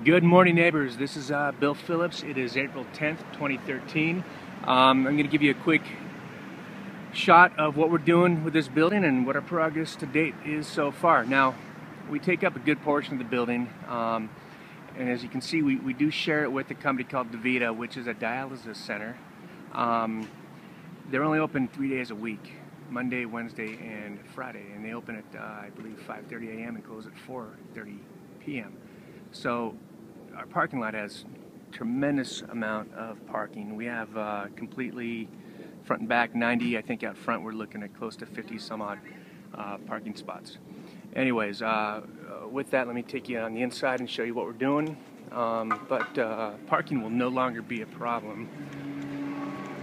Good morning, neighbors. This is Bill Phillips. It is April 10th, 2013. I'm going to give you a quick shot of what we're doing with this building and what our progress to date is so far. Now, we take up a good portion of the building, and as you can see, we do share it with a company called DaVita, which is a dialysis center. They're only open 3 days a week, Monday, Wednesday, and Friday, and they open at, I believe, 5:30 a.m. and close at 4:30 p.m. So our parking lot has tremendous amount of parking. We have completely front and back 90. I think out front we're looking at close to 50 some odd parking spots. Anyways, with that, let me take you on the inside and show you what we're doing. But parking will no longer be a problem,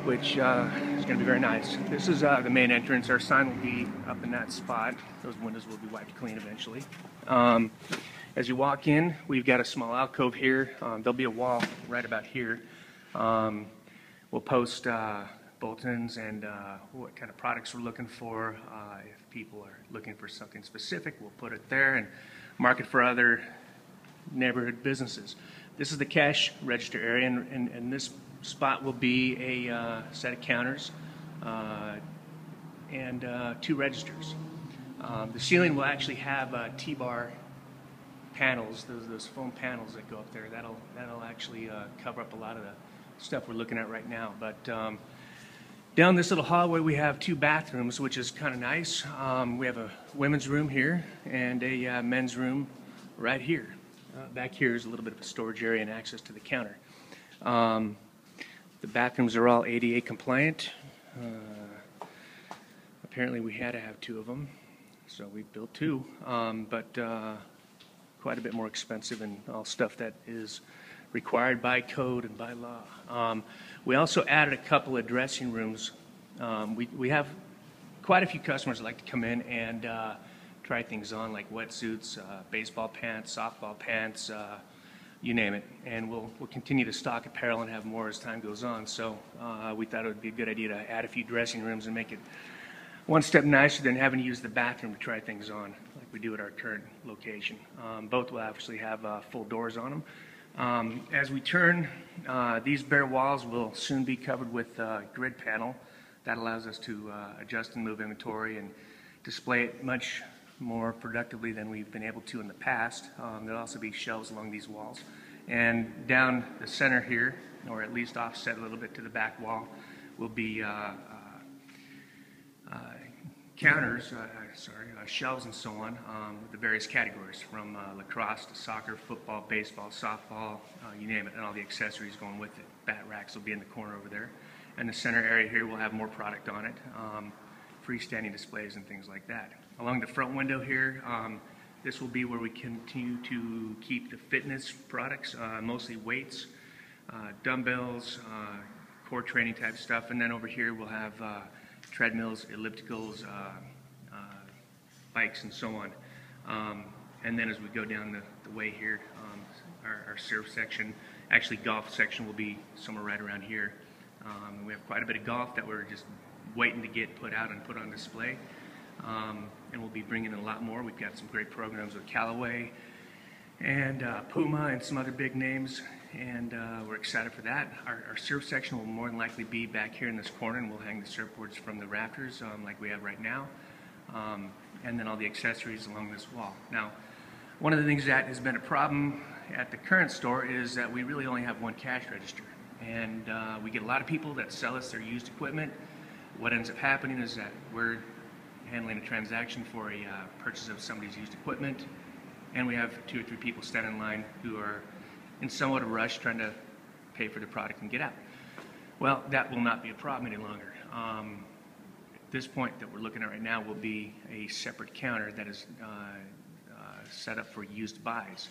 which is going to be very nice. This is the main entrance. Our sign will be up in that spot. Those windows will be wiped clean eventually. As you walk in, we've got a small alcove here. There'll be a wall right about here. We'll post bulletins and what kind of products we're looking for. If people are looking for something specific, we'll put it there and mark it for other neighborhood businesses. This is the cash register area, and this spot will be a set of counters and 2 registers. The ceiling will actually have T-bar panels, those foam panels that go up there. That'll actually cover up a lot of the stuff we're looking at right now. But down this little hallway we have 2 bathrooms, which is kind of nice. We have a women's room here and a men's room right here. Back here is a little bit of a storage area and access to the counter. The bathrooms are all ADA compliant. Apparently we had to have 2 of them, so we built 2. But quite a bit more expensive and all stuff that is required by code and by law. We also added a couple of dressing rooms. We have quite a few customers that like to come in and try things on, like wetsuits, baseball pants, softball pants, you name it. And we'll continue to stock apparel and have more as time goes on. So we thought it would be a good idea to add a few dressing rooms and make it one step nicer than having to use the bathroom to try things on, like we do at our current location. Both will actually have full doors on them. As we turn, these bare walls will soon be covered with a grid panel. That allows us to adjust and move inventory and display it much more productively than we've been able to in the past. There'll also be shelves along these walls. And down the center here, or at least offset a little bit to the back wall, will be counters, shelves and so on, with the various categories from lacrosse to soccer, football, baseball, softball, you name it, and all the accessories going with it. Bat racks will be in the corner over there. And the center area here will have more product on it, freestanding displays and things like that. Along the front window here, this will be where we continue to keep the fitness products, mostly weights, dumbbells, core training type stuff, and then over here we'll have treadmills, ellipticals, bikes, and so on. And then as we go down the way here, our surf section, actually golf section, will be somewhere right around here. We have quite a bit of golf that we're just waiting to get put out and put on display. And we'll be bringing in a lot more. We've got some great programs with Callaway and Puma and some other big names, and we're excited for that. Our surf section will more than likely be back here in this corner, and we'll hang the surfboards from the rafters like we have right now, and then all the accessories along this wall. Now, one of the things that has been a problem at the current store is that we really only have 1 cash register, and we get a lot of people that sell us their used equipment. What ends up happening is that we're handling a transaction for a purchase of somebody's used equipment, and we have 2 or 3 people standing in line who are in somewhat of a rush trying to pay for the product and get out. Well, that will not be a problem any longer. At this point that we're looking at right now will be a separate counter that is set up for used buys.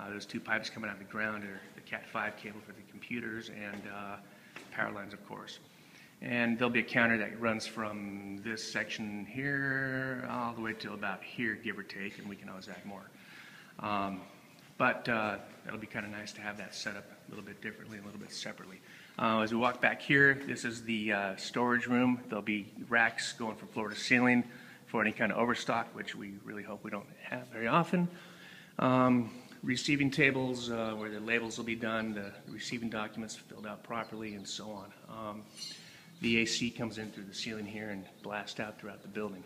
Those 2 pipes coming out of the ground are the Cat5 cable for the computers and power lines, of course. And there'll be a counter that runs from this section here all the way to about here, give or take, and we can always add more. But that'll be kind of nice to have that set up a little bit differently, a little bit separately. As we walk back here, this is the storage room. There'll be racks going from floor to ceiling for any kind of overstock, which we really hope we don't have very often. receiving tables where the labels will be done, the receiving documents filled out properly, and so on. The AC comes in through the ceiling here and blasts out throughout the building.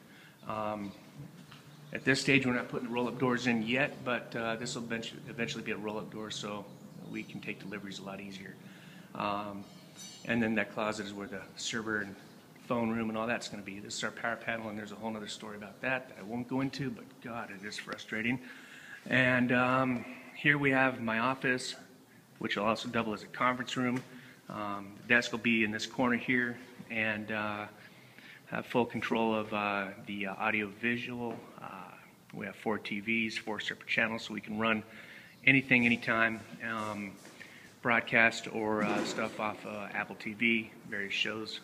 At this stage, we're not putting the roll-up doors in yet, but this will eventually be a roll-up door, so we can take deliveries a lot easier. And then that closet is where the server and phone room and all that's going to be. This is our power panel, and there's a whole other story about that I won't go into, but God, it is frustrating. And here we have my office, which will also double as a conference room. The desk will be in this corner here, and have full control of the audio-visual. We have 4 TVs, 4 separate channels, so we can run anything, anytime, broadcast or stuff off Apple TV, various shows.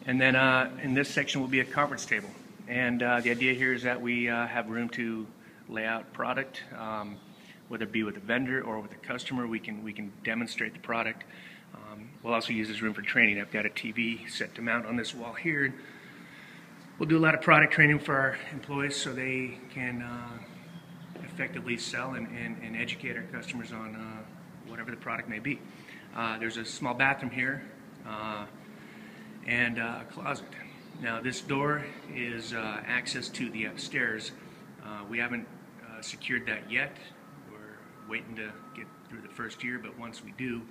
And then in this section will be a conference table. And the idea here is that we have room to lay out product, whether it be with a vendor or with a customer. We can demonstrate the product. We'll also use this room for training. I've got a TV set to mount on this wall here. We'll do a lot of product training for our employees so they can effectively sell and educate our customers on whatever the product may be. There's a small bathroom here and a closet. Now this door is access to the upstairs. We haven't secured that yet. We're waiting to get through the first year, but once we do,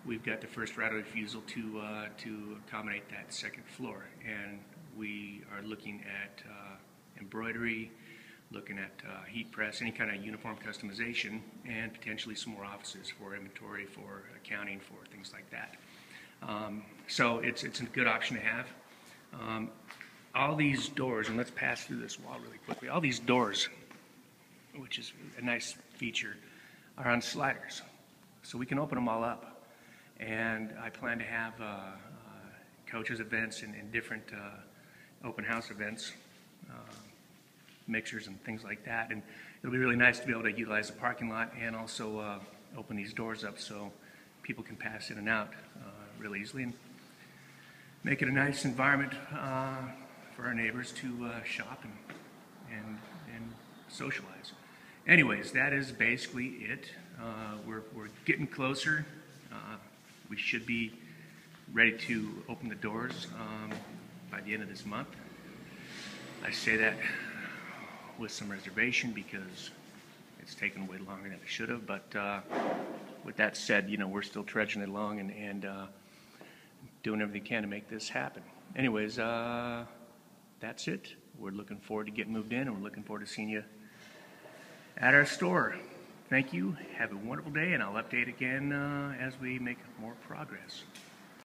we've got the first right of refusal to accommodate that second floor. And we are looking at embroidery, looking at heat press, any kind of uniform customization, and potentially some more offices for inventory, for accounting, for things like that. So it's a good option to have. All these doors, and let's pass through this wall really quickly, all these doors, which is a nice feature, are on sliders. So we can open them all up. And I plan to have coaches events and different open house events, mixers and things like that. And it'll be really nice to be able to utilize the parking lot and also open these doors up so people can pass in and out really easily and make it a nice environment for our neighbors to shop and socialize. Anyways, that is basically it. We're getting closer. We should be ready to open the doors by the end of this month. I say that with some reservation because it's taken way longer than it should have, but with that said, you know, we're still trudging along and doing everything we can to make this happen. Anyways, that's it. We're looking forward to getting moved in, and we're looking forward to seeing you at our store. Thank you. Have a wonderful day, and I'll update again as we make more progress.